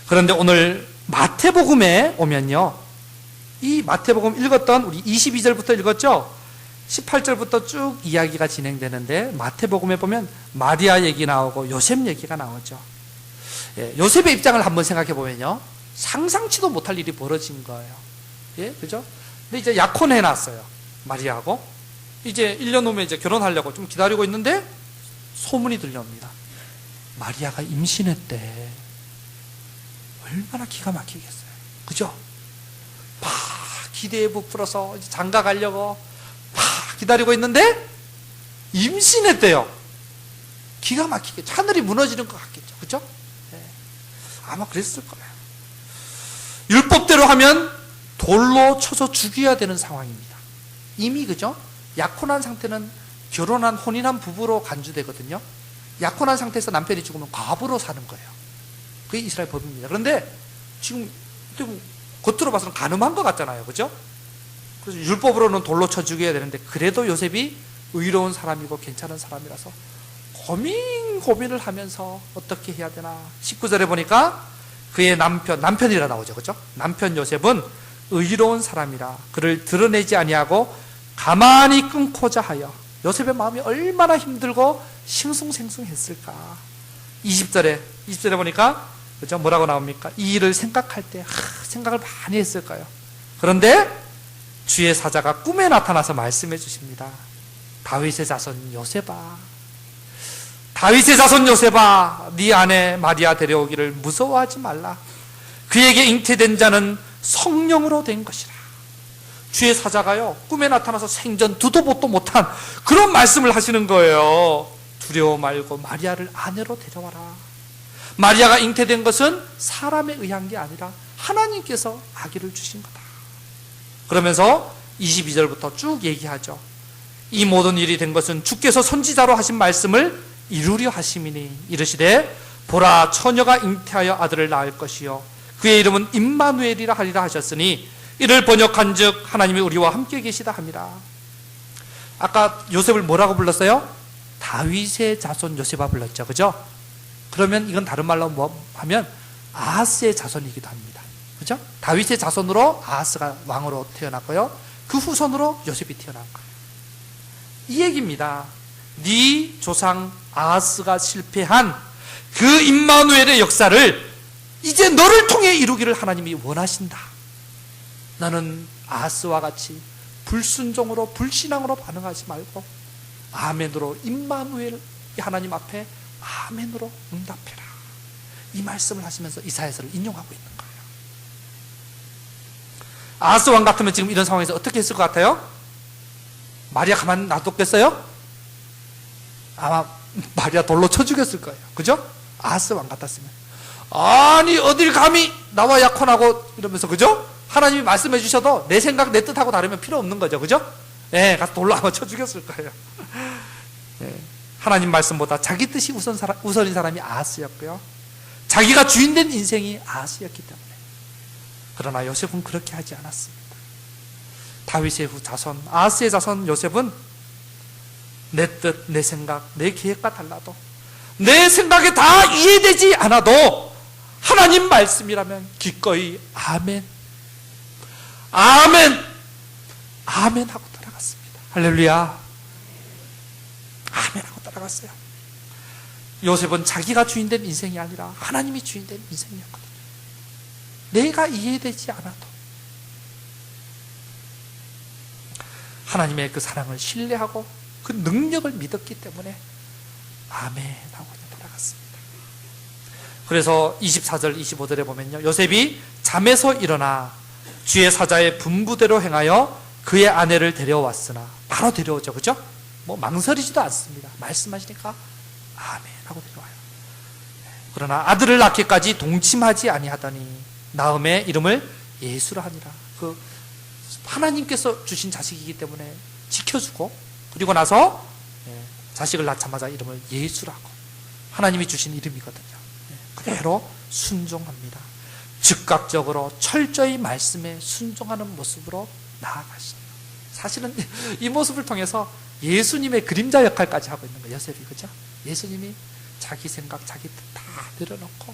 그런데 오늘 마태복음에 오면요, 이 마태복음 읽었던 우리 22절부터 읽었죠? 18절부터 쭉 이야기가 진행되는데 마태복음에 보면 마리아 얘기 나오고 요셉 얘기가 나오죠. 요셉의 입장을 한번 생각해 보면요, 상상치도 못할 일이 벌어진 거예요. 예, 그죠? 근데 이제 약혼해 놨어요, 마리아하고. 이제 1년 후면 이제 결혼하려고 좀 기다리고 있는데 소문이 들려옵니다. 마리아가 임신했대. 얼마나 기가 막히겠어요, 그죠? 막 기대에 부풀어서 이제 장가 가려고 막 기다리고 있는데 임신했대요. 기가 막히게 하늘이 무너지는 것 같겠죠, 그죠? 네. 아마 그랬을 거예요. 율법대로 하면 돌로 쳐서 죽여야 되는 상황입니다. 이미, 그죠? 약혼한 상태는 결혼한 혼인한 부부로 간주되거든요. 약혼한 상태에서 남편이 죽으면 과부로 사는 거예요. 그게 이스라엘 법입니다. 그런데 지금 겉으로 봐서는 가늠한 것 같잖아요, 그죠? 그래서 율법으로는 돌로 쳐 죽여야 되는데, 그래도 요셉이 의로운 사람이고 괜찮은 사람이라서 고민을 하면서 어떻게 해야 되나. 19절에 보니까 그의 남편이라 나오죠, 그죠? 남편 요셉은 의로운 사람이라 그를 드러내지 아니하고 가만히 끊고자 하여. 요셉의 마음이 얼마나 힘들고 싱숭생숭했을까. 20절에 보니까, 그죠? 뭐라고 나옵니까? 이 일을 생각할 때 생각을 많이 했을 거예요. 그런데 주의 사자가 꿈에 나타나서 말씀해 주십니다. 다윗의 자손 요셉아, 다윗의 자손 요셉아, 네 아내 마리아 데려오기를 무서워하지 말라. 그에게 잉태된 자는 성령으로 된 것이라. 주의 사자가요, 꿈에 나타나서 생전 듣도 보도 못한 그런 말씀을 하시는 거예요. 두려워 말고 마리아를 아내로 데려와라. 마리아가 잉태된 것은 사람에 의한 게 아니라 하나님께서 아기를 주신 거다. 그러면서 22절부터 쭉 얘기하죠. 이 모든 일이 된 것은 주께서 선지자로 하신 말씀을 이루려 하심이니, 이르시되 보라, 처녀가 잉태하여 아들을 낳을 것이요 그의 이름은 임마누엘이라 하리라 하셨으니, 이를 번역한 즉 하나님이 우리와 함께 계시다 함이라. 아까 요셉을 뭐라고 불렀어요? 다윗의 자손 요셉아 불렀죠, 그죠? 그러면 이건 다른 말로 뭐 하면 아하스의 자손이기도 합니다, 그죠? 다윗의 자손으로 아하스가 왕으로 태어났고요, 그 후손으로 요셉이 태어난 거예요. 이 얘기입니다. 네 조상 아하스가 실패한 그 임마누엘의 역사를 이제 너를 통해 이루기를 하나님이 원하신다. 나는 아하스와 같이 불순종으로 불신앙으로 반응하지 말고 아멘으로, 임마누엘 하나님 앞에 아멘으로 응답해라. 이 말씀을 하시면서 이사야서를 인용하고 있는 거예요. 아하스 왕 같으면 지금 이런 상황에서 어떻게 했을 것 같아요? 마리아 가만 놔뒀겠어요? 아마 마리아 돌로 쳐 죽였을 거예요, 그죠? 아하스 왕 같았으면. 아니 어딜 감히 나와 약혼하고 이러면서, 그죠? 하나님이 말씀해 주셔도 내 생각 내 뜻하고 다르면 필요 없는 거죠, 그죠? 예, 가서 돌로 아마 쳐 죽였을 거예요. 예, 하나님 말씀보다 자기 뜻이 우선인 사람이 아하스였고요, 자기가 주인된 인생이 아하스였기 때문에. 그러나 요셉은 그렇게 하지 않았습니다. 다윗의 자손, 아하스의 자손 요셉은 내 뜻, 내 생각, 내 계획과 달라도, 내 생각에 다 이해되지 않아도 하나님 말씀이라면 기꺼이 아멘, 아멘, 아멘 하고 따라갔습니다. 할렐루야. 아멘 하고 따라갔어요. 요셉은 자기가 주인된 인생이 아니라 하나님이 주인된 인생이었거든요. 내가 이해되지 않아도 하나님의 그 사랑을 신뢰하고 그 능력을 믿었기 때문에 아멘 하고 따라갔습니다. 그래서 24절 25절에 보면요, 요셉이 잠에서 일어나 주의 사자의 분부대로 행하여 그의 아내를 데려왔으나, 바로 데려오죠, 그죠? 뭐 망설이지도 않습니다. 말씀하시니까 아멘 하고 데려와요. 그러나 아들을 낳기까지 동침하지 아니하더니 나음의 이름을 예수라 하니라. 그 하나님께서 주신 자식이기 때문에 지켜주고, 그리고 나서 자식을 낳자마자 이름을 예수라고, 하나님이 주신 이름이거든요. 그대로 순종합니다. 즉각적으로 철저히 말씀에 순종하는 모습으로 나아가시네요. 사실은 이 모습을 통해서 예수님의 그림자 역할까지 하고 있는 거예요, 요셉이, 그죠? 예수님이 자기 생각, 자기 뜻 다 내려놓고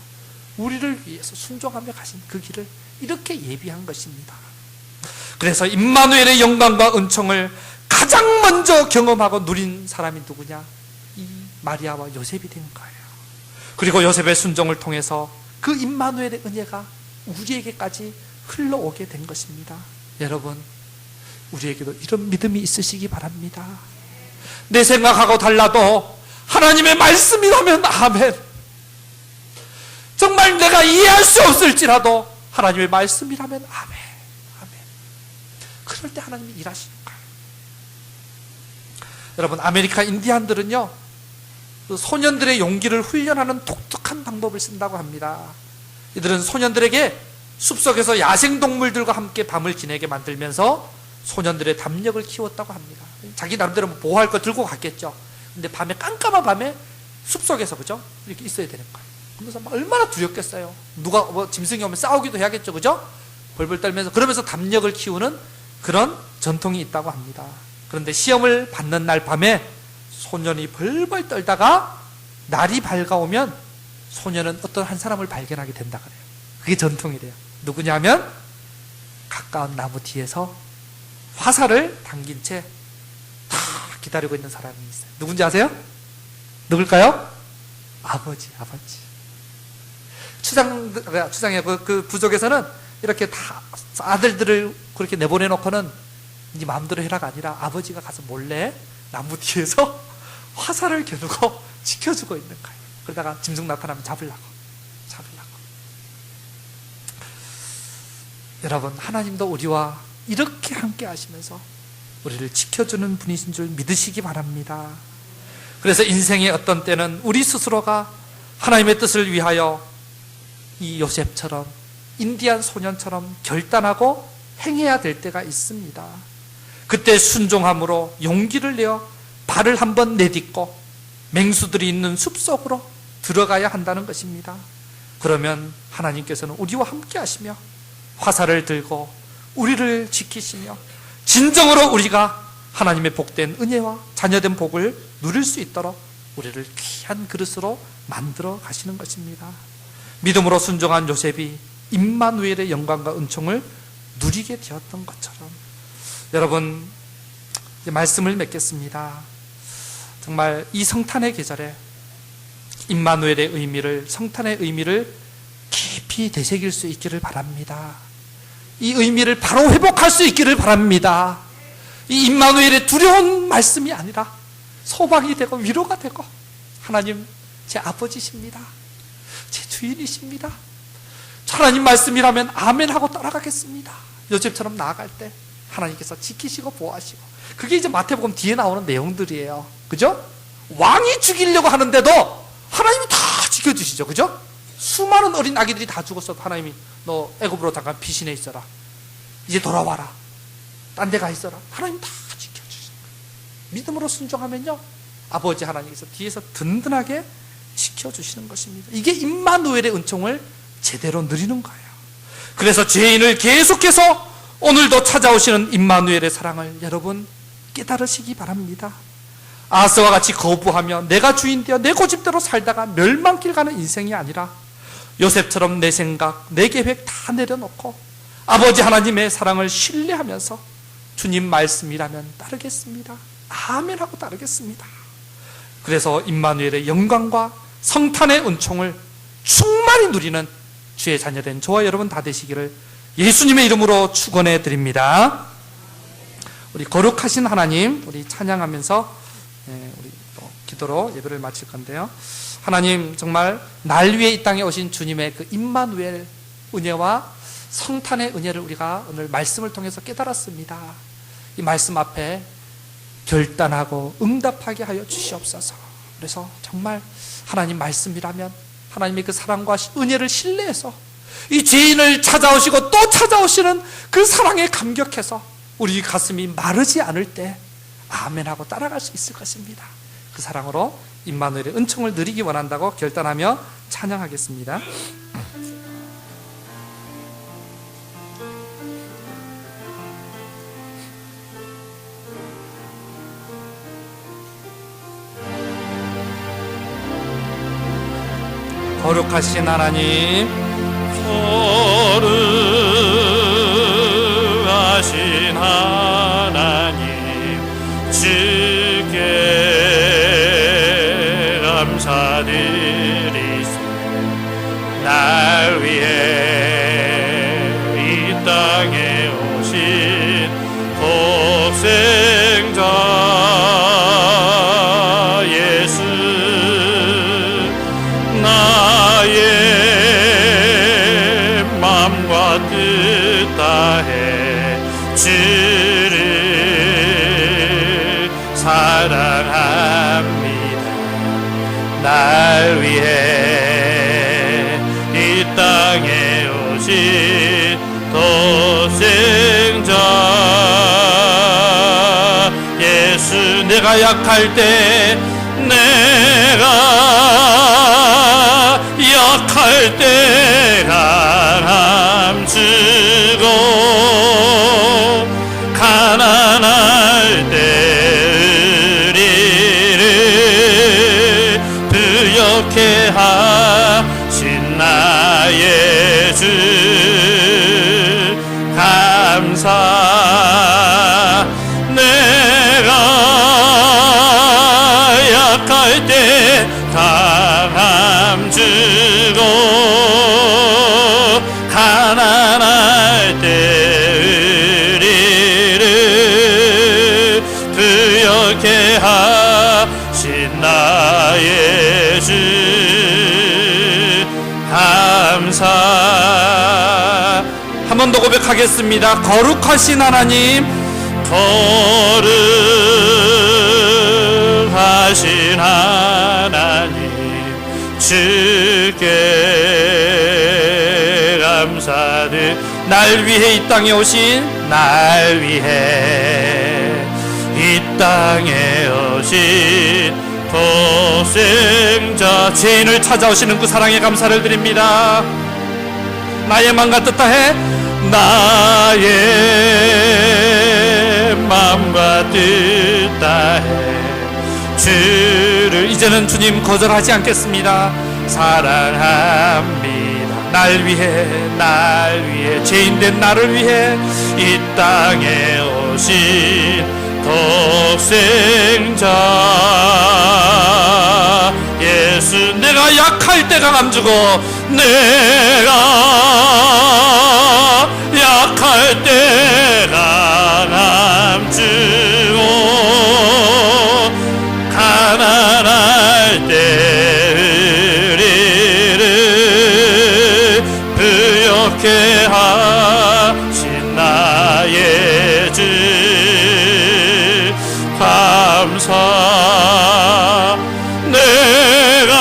우리를 위해서 순종하며 가신 그 길을 이렇게 예비한 것입니다. 그래서 임마누엘의 영광과 은총을 가장 먼저 경험하고 누린 사람이 누구냐? 이 마리아와 요셉이 된 거예요. 그리고 요셉의 순종을 통해서 그 임마누엘의 은혜가 우리에게까지 흘러오게 된 것입니다. 여러분, 우리에게도 이런 믿음이 있으시기 바랍니다. 내 생각하고 달라도 하나님의 말씀이라면 아멘. 정말 내가 이해할 수 없을지라도 하나님의 말씀이라면 아멘. 아멘. 그럴 때 하나님이 일하시는 거예요. 여러분, 아메리카 인디안들은요, 그 소년들의 용기를 훈련하는 독특한 방법을 쓴다고 합니다. 이들은 소년들에게 숲속에서 야생동물들과 함께 밤을 지내게 만들면서 소년들의 담력을 키웠다고 합니다. 자기 나름대로 보호할 거 들고 갔겠죠. 근데 밤에, 깜깜한 밤에 숲속에서, 그죠? 이렇게 있어야 되는 거예요. 그래서 얼마나 두렵겠어요. 누가 짐승이 오면 싸우기도 해야겠죠, 그죠? 벌벌 떨면서, 그러면서 담력을 키우는 그런 전통이 있다고 합니다. 그런데 시험을 받는 날 밤에 소년이 벌벌 떨다가 날이 밝아오면 소년은 어떤 한 사람을 발견하게 된다 그래요. 그게 전통이래요. 누구냐면 가까운 나무 뒤에서 화살을 당긴 채 다 기다리고 있는 사람이 있어요. 누군지 아세요? 누굴까요? 아버지. 추장의 그 부족에서는 이렇게 다 아들들을 그렇게 내보내놓고는 네 마음대로 해라가 아니라 아버지가 가서 몰래 나무 뒤에서 화살을 겨누고 지켜주고 있는 거예요. 그러다가 짐승 나타나면 잡으려고. 여러분, 하나님도 우리와 이렇게 함께 하시면서 우리를 지켜주는 분이신 줄 믿으시기 바랍니다. 그래서 인생의 어떤 때는 우리 스스로가 하나님의 뜻을 위하여 이 요셉처럼, 인디안 소년처럼 결단하고 행해야 될 때가 있습니다. 그때 순종함으로 용기를 내어 발을 한번 내딛고 맹수들이 있는 숲속으로 들어가야 한다는 것입니다. 그러면 하나님께서는 우리와 함께 하시며 화살을 들고 우리를 지키시며 진정으로 우리가 하나님의 복된 은혜와 자녀된 복을 누릴 수 있도록 우리를 귀한 그릇으로 만들어 가시는 것입니다. 믿음으로 순종한 요셉이 임마누엘의 영광과 은총을 누리게 되었던 것처럼, 여러분, 이제 말씀을 맺겠습니다. 정말 이 성탄의 계절에 임마누엘의 의미를, 성탄의 의미를 깊이 되새길 수 있기를 바랍니다. 이 의미를 바로 회복할 수 있기를 바랍니다. 이 임마누엘의 두려운 말씀이 아니라 소망이 되고 위로가 되고, 하나님 제 아버지십니다. 제 주인이십니다. 하나님 말씀이라면 아멘 하고 따라가겠습니다. 요셉처럼 나아갈 때 하나님께서 지키시고 보호하시고, 그게 이제 마태복음 뒤에 나오는 내용들이에요. 그죠? 왕이 죽이려고 하는데도 하나님이 다 지켜주시죠. 그죠? 수많은 어린 아기들이 다 죽었어도 하나님이 너 애굽으로 잠깐 피신해 있어라. 이제 돌아와라. 딴 데 가 있어라. 하나님 다 지켜주시는 거예요. 믿음으로 순종하면요, 아버지 하나님께서 뒤에서 든든하게 지켜주시는 것입니다. 이게 임마누엘의 은총을 제대로 누리는 거예요. 그래서 죄인을 계속해서 오늘도 찾아오시는 임마누엘의 사랑을 여러분 깨달으시기 바랍니다. 아하스와 같이 거부하며 내가 주인 되어 내 고집대로 살다가 멸망길 가는 인생이 아니라 요셉처럼 내 생각, 내 계획 다 내려놓고 아버지 하나님의 사랑을 신뢰하면서 주님 말씀이라면 따르겠습니다. 아멘 하고 따르겠습니다. 그래서 임마누엘의 영광과 성탄의 은총을 충만히 누리는 주의 자녀된 저와 여러분 다 되시기를 예수님의 이름으로 축원해 드립니다. 우리 거룩하신 하나님, 우리 찬양하면서 우리 또 기도로 예배를 마칠 건데요. 하나님, 정말 날 위해 이 땅에 오신 주님의 그 임마누엘 은혜와 성탄의 은혜를 우리가 오늘 말씀을 통해서 깨달았습니다. 이 말씀 앞에 결단하고 응답하게 하여 주시옵소서. 그래서 정말 하나님 말씀이라면 하나님의 그 사랑과 은혜를 신뢰해서 이 죄인을 찾아오시고 또 찾아오시는 그 사랑에 감격해서 우리 가슴이 마르지 않을 때 아멘하고 따라갈 수 있을 것입니다. 그 사랑으로 임마누엘의 은총을 누리기 원한다고 결단하며 찬양하겠습니다. 거룩하신 하나님, 거룩하신 하나님, 듣다해 주를 사랑합니다. 날 위해 이 땅에 오신 도생자 예수. 내가 약할 때 강함 주고 가난할 때 의리를 부욕해 하신 나의 주 감사. 내가 약할 때 강함 주고 가난할 때 의리를 부욕해 하신 나의 주 감사. 한 번 더 고백하겠습니다. 거룩하신 하나님, 거룩하신 하나님 주께 감사드. 날 위해 이 땅에 오신 날 위해 이 땅에 오신 도생자 죄인을 찾아오시는 그 사랑에 감사를 드립니다. 나의 맘과 뜻다해 나의 맘과 뜻다해 주를 이제는 주님 거절하지 않겠습니다. 사랑합니다. 날 위해 죄인된 나를 위해 이 땅에 오신 독생자 예수. 내가 약할 때 강함 주고 내가 약할 때 강함 주고 가난할 때 의리를 부욕해 하신 나의 주 감사. 내가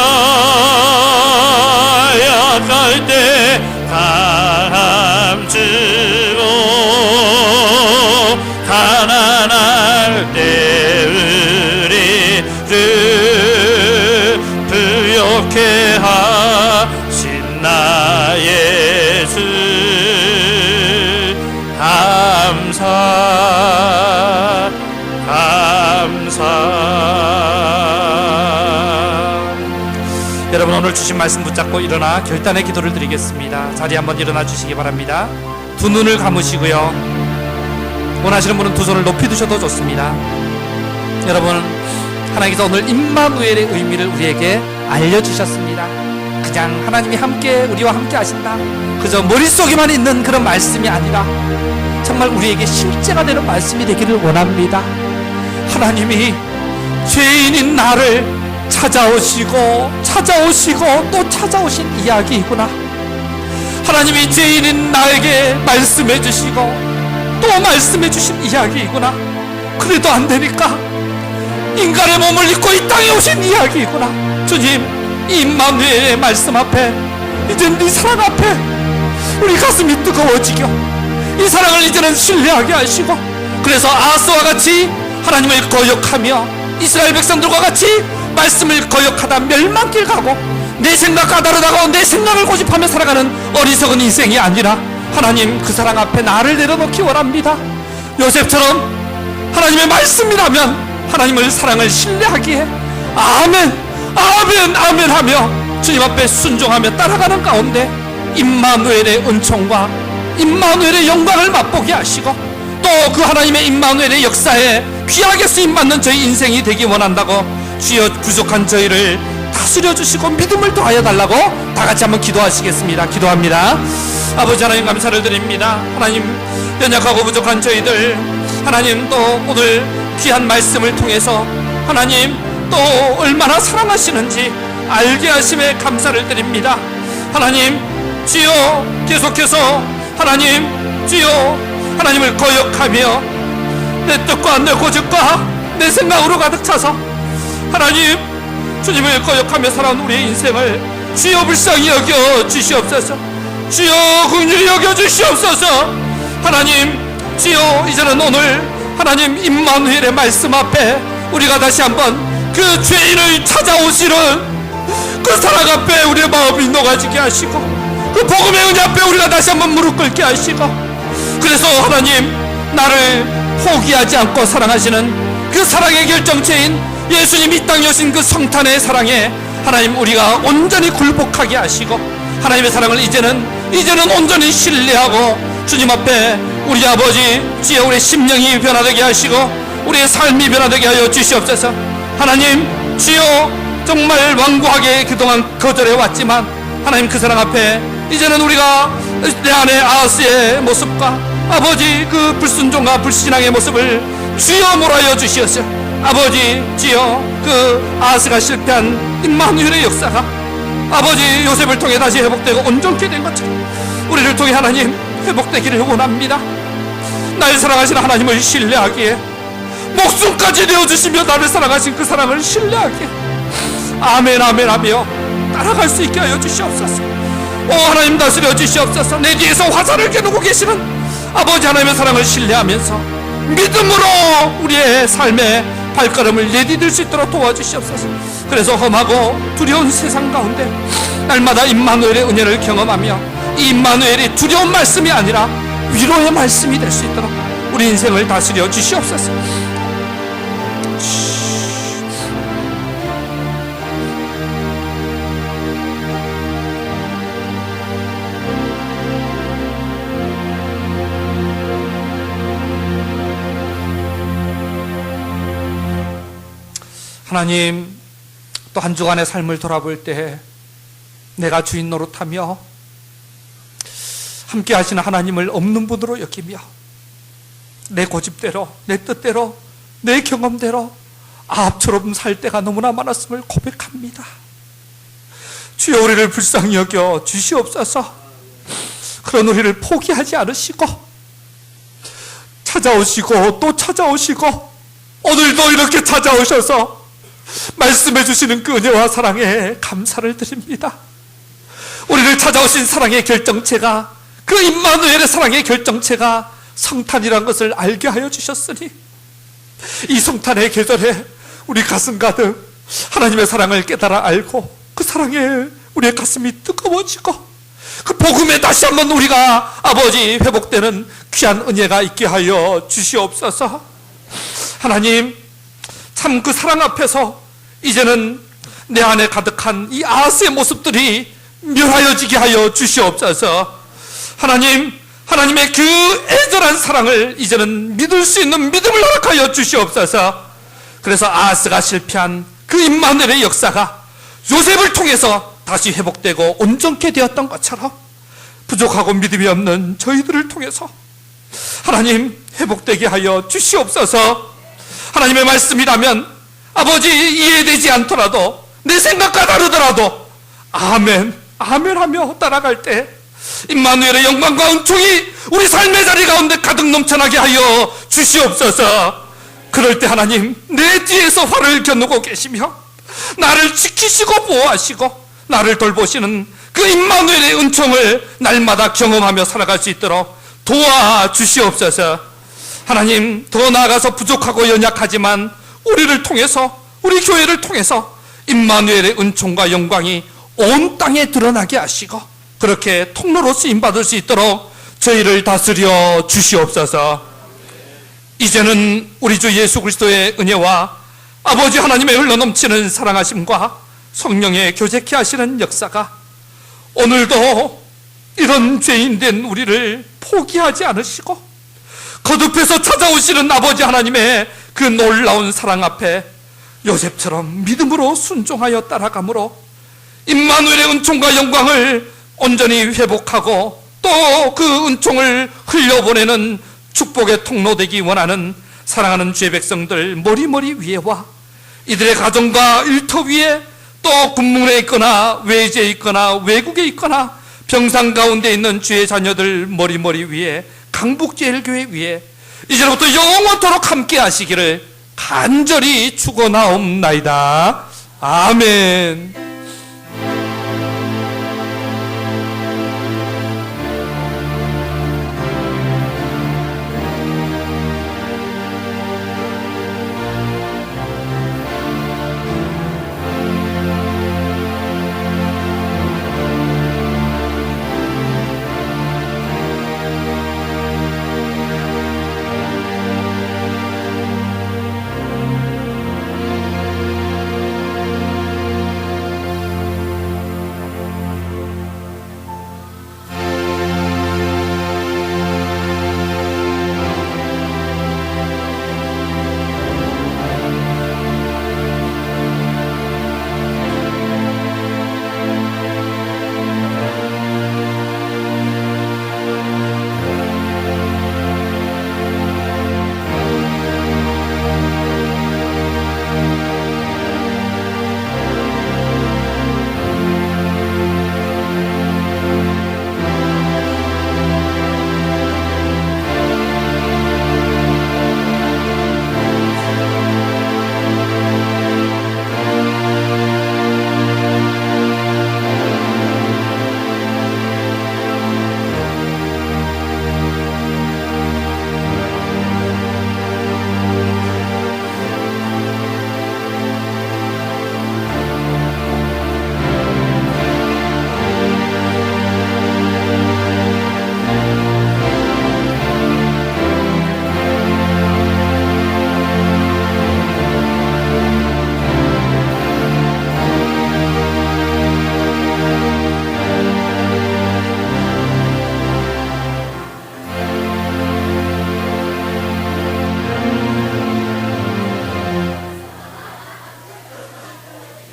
약할 때 강함 주고 가난할 때 의리를 부욕해 하신 나의 주 감사. 여러분, 오늘 주신 말씀 붙잡고 일어나 결단의 기도를 드리겠습니다. 자리에 한번 일어나 주시기 바랍니다. 두 눈을 감으시고요, 원하시는 분은 두 손을 높이 드셔도 좋습니다. 여러분, 하나님께서 오늘 임마누엘의 의미를 우리에게 알려주셨습니다. 그냥 하나님이 우리와 함께 하신다, 그저 머릿속에만 있는 그런 말씀이 아니라 정말 우리에게 실제가 되는 말씀이 되기를 원합니다. 하나님이 죄인인 나를 찾아오시고 또 찾아오신 이야기이구나. 하나님이 죄인인 나에게 말씀해 주시고 또 말씀해 주신 이야기이구나. 그래도 안 되니까 인간의 몸을 입고 이 땅에 오신 이야기이구나. 주님, 이 임마누엘의 말씀 앞에, 이젠 네 사랑 앞에 우리 가슴이 뜨거워지겨 이 사랑을 이제는 신뢰하게 하시고, 그래서 아하스와 같이 하나님을 거역하며 이스라엘 백성들과 같이 말씀을 거역하다 멸망길 가고 내 생각과 다르다고 내 생각을 고집하며 살아가는 어리석은 인생이 아니라 하나님 그 사랑 앞에 나를 내려놓기 원합니다. 요셉처럼 하나님의 말씀이라면 하나님을 사랑을 신뢰하기에 아멘 아멘 아멘 하며 주님 앞에 순종하며 따라가는 가운데 임마누엘의 은총과 임마누엘의 영광을 맛보게 하시고 또 그 하나님의 임마누엘의 역사에 귀하게 쓰임받는 저희 인생이 되기 원한다고 주여 부족한 저희를 다스려 주시고 믿음을 더하여 달라고 다 같이 한번 기도하시겠습니다. 기도합니다. 아버지 하나님, 감사를 드립니다. 하나님, 연약하고 부족한 저희들, 하나님 또 오늘 귀한 말씀을 통해서 하나님 또 얼마나 사랑하시는지 알게 하심에 감사를 드립니다. 하나님, 주여 계속해서 하나님 주여 하나님을 거역하며 내 뜻과 내 고집과 내 생각으로 가득 차서 하나님 주님을 거역하며 살아온 우리의 인생을 주여 불쌍히 여겨 주시옵소서. 주여 긍휼히 여겨 주시옵소서. 하나님 주여 이제는 오늘 하나님 임마누엘의 말씀 앞에 우리가 다시 한번 그 죄인을 찾아오시는 그 사랑 앞에 우리의 마음이 녹아지게 하시고 그 복음의 은혜 앞에 우리가 다시 한번 무릎 꿇게 하시고 그래서 하나님 나를 포기하지 않고 사랑하시는 그 사랑의 결정체인 예수님 이 땅에 오신 그 성탄의 사랑에 하나님 우리가 온전히 굴복하게 하시고 하나님의 사랑을 이제는 온전히 신뢰하고 주님 앞에 우리 아버지 주여 우리의 심령이 변화되게 하시고 우리의 삶이 변화되게 하여 주시옵소서. 하나님 주여 정말 완고하게 그동안 거절해 왔지만 하나님 그 사랑 앞에 이제는 우리가 내 안에 아하스의 모습과 아버지 그 불순종과 불신앙의 모습을 주여 몰아여 주시옵소서. 아버지 주여 그 아하스가 실패한 임마누엘의 역사가 아버지 요셉을 통해 다시 회복되고 온전케 된 것처럼 우리를 통해 하나님 회복되기를 원합니다. 날 사랑하시는 하나님을 신뢰하기에 목숨까지 내어주시며 나를 사랑하신 그 사랑을 신뢰하기에 아멘 아멘 하며 따라갈 수 있게 하여 주시옵소서. 오 하나님 다스려 주시옵소서. 내 뒤에서 화살을 겨누고 계시는 아버지 하나님의 사랑을 신뢰하면서 믿음으로 우리의 삶의 발걸음을 내디딜 수 있도록 도와주시옵소서. 그래서 험하고 두려운 세상 가운데 날마다 임마누엘의 은혜를 경험하며 이 임마누엘이 두려운 말씀이 아니라 위로의 말씀이 될 수 있도록 우리 인생을 다스려 주시옵소서. 하나님 또 한 주간의 삶을 돌아볼 때 내가 주인 노릇하며 함께 하시는 하나님을 없는 분으로 여기며 내 고집대로 내 뜻대로 내 경험대로 아합처럼 살 때가 너무나 많았음을 고백합니다. 주여 우리를 불쌍히 여겨 주시옵소서. 그런 우리를 포기하지 않으시고 찾아오시고 또 찾아오시고 오늘도 이렇게 찾아오셔서 말씀해 주시는 그 은혜와 사랑에 감사를 드립니다. 우리를 찾아오신 사랑의 결정체가 그 임마누엘의 사랑의 결정체가 성탄이란 것을 알게 하여 주셨으니 이 성탄의 계절에 우리 가슴 가득 하나님의 사랑을 깨달아 알고 그 사랑에 우리의 가슴이 뜨거워지고 그 복음에 다시 한번 우리가 아버지 회복되는 귀한 은혜가 있게 하여 주시옵소서. 하나님 참 그 사랑 앞에서 이제는 내 안에 가득한 이 아하스의 모습들이 멸하여지게 하여 주시옵소서. 하나님 하나님의 그 애절한 사랑을 이제는 믿을 수 있는 믿음을 허락하여 주시옵소서. 그래서 아하스가 실패한 그 임마누엘의 역사가 요셉을 통해서 다시 회복되고 온전케 되었던 것처럼 부족하고 믿음이 없는 저희들을 통해서 하나님 회복되게 하여 주시옵소서. 하나님의 말씀이라면 아버지 이해되지 않더라도 내 생각과 다르더라도 아멘 아멘 하며 따라갈 때 임마누엘의 영광과 은총이 우리 삶의 자리 가운데 가득 넘쳐나게 하여 주시옵소서. 그럴 때 하나님 내 뒤에서 활을 겨누고 계시며 나를 지키시고 보호하시고 나를 돌보시는 그 임마누엘의 은총을 날마다 경험하며 살아갈 수 있도록 도와주시옵소서. 하나님 더 나아가서 부족하고 연약하지만 우리를 통해서 우리 교회를 통해서 임마누엘의 은총과 영광이 온 땅에 드러나게 하시고 그렇게 통로로 쓰임받을 수 있도록 저희를 다스려 주시옵소서. 이제는 우리 주 예수 그리스도의 은혜와 아버지 하나님의 흘러넘치는 사랑하심과 성령의 교제케 하시는 역사가 오늘도 이런 죄인된 우리를 포기하지 않으시고 거듭해서 찾아오시는 아버지 하나님의 그 놀라운 사랑 앞에 요셉처럼 믿음으로 순종하여 따라가므로 임마누엘의 은총과 영광을 온전히 회복하고 또 그 은총을 흘려보내는 축복의 통로 되기 원하는 사랑하는 주의 백성들 머리머리 위에와 이들의 가정과 일터 위에 또 군문에 있거나 외지에 있거나 외국에 있거나 병상 가운데 있는 주의 자녀들 머리 위에 강북제일교회 위에 이제로부터 영원토록 함께 하시기를 간절히 축원하옵나이다. 아멘.